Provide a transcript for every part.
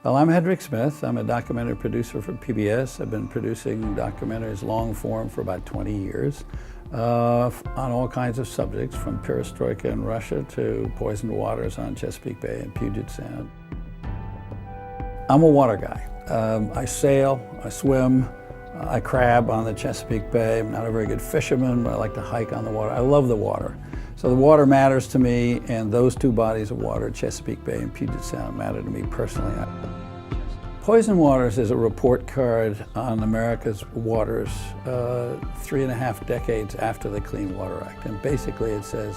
Well, I'm Hedrick Smith. I'm a documentary producer for PBS. I've been producing documentaries long form for about 20 years on all kinds of subjects, from perestroika in Russia to poisoned waters on Chesapeake Bay and Puget Sound. I'm a water guy. I sail, I swim, I crab on the Chesapeake Bay. I'm not a very good fisherman, but I like to hike on the water. I love the water. So the water matters to me, and those two bodies of water, Chesapeake Bay and Puget Sound, matter to me personally. Poison Waters is a report card on America's waters 3.5 decades after the Clean Water Act. And basically it says,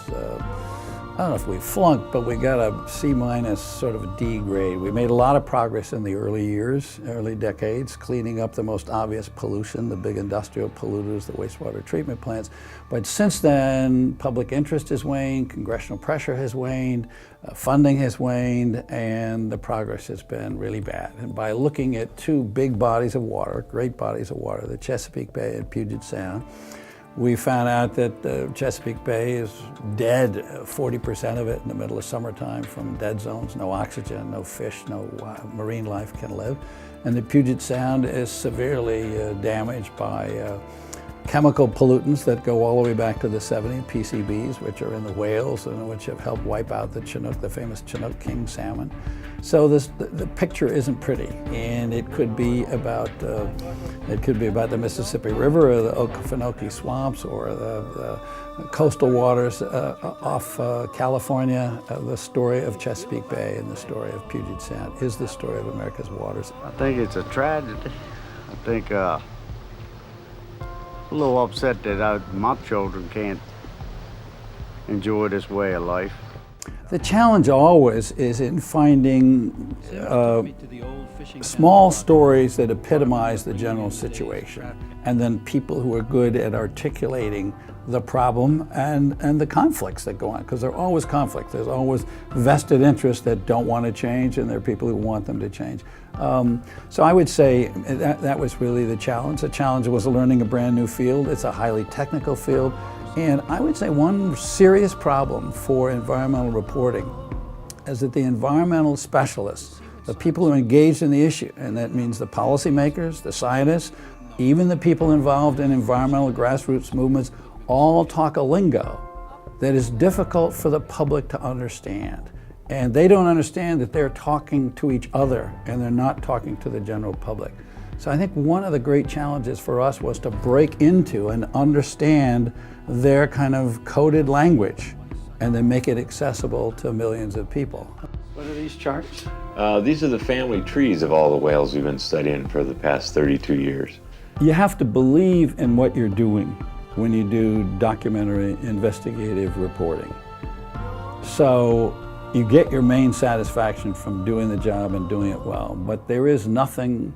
I don't know if we flunked, but we got a C- sort of a D grade. We made a lot of progress in the early years, early decades, cleaning up the most obvious pollution, the big industrial polluters, the wastewater treatment plants. But since then, public interest has waned, congressional pressure has waned, funding has waned, and the progress has been really bad. And by looking at two big bodies of water, great bodies of water, the Chesapeake Bay and Puget Sound, we found out that Chesapeake Bay is dead, 40% of it in the middle of summertime from dead zones, no oxygen, no fish, no marine life can live. And the Puget Sound is severely damaged by chemical pollutants that go all the way back to the 70s, PCBs, which are in the whales and which have helped wipe out the Chinook, the famous Chinook king salmon. So the picture isn't pretty, and it could be about the Mississippi River or the Okefenokee swamps or the coastal waters off California. The story of Chesapeake Bay and the story of Puget Sound is the story of America's waters. I think it's a tragedy. I think a little upset that my children can't enjoy this way of life. The challenge always is in finding small stories that epitomize the general situation, and then people who are good at articulating the problem and the conflicts that go on, because there are always conflicts. There's always vested interests that don't want to change, and there are people who want them to change. So I would say that was really the challenge. The challenge was learning a brand new field. It's a highly technical field. And I would say one serious problem for environmental reporting is that the environmental specialists, the people who are engaged in the issue, and that means the policymakers, the scientists, even the people involved in environmental grassroots movements, all talk a lingo that is difficult for the public to understand. And they don't understand that they're talking to each other and they're not talking to the general public. So I think one of the great challenges for us was to break into and understand their kind of coded language and then make it accessible to millions of people. What are these charts? These are the family trees of all the whales we've been studying for the past 32 years. You have to believe in what you're doing when you do documentary investigative reporting. So you get your main satisfaction from doing the job and doing it well, but there is nothing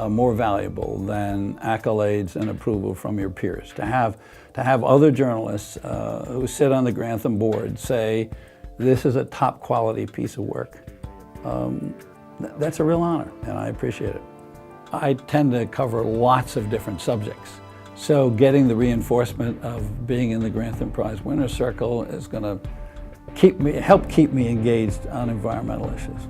more valuable than accolades and approval from your peers. To have other journalists who sit on the Grantham board say, this is a top quality piece of work. That's a real honor, and I appreciate it. I tend to cover lots of different subjects. So getting the reinforcement of being in the Grantham Prize winner's circle is going to help keep me engaged on environmental issues.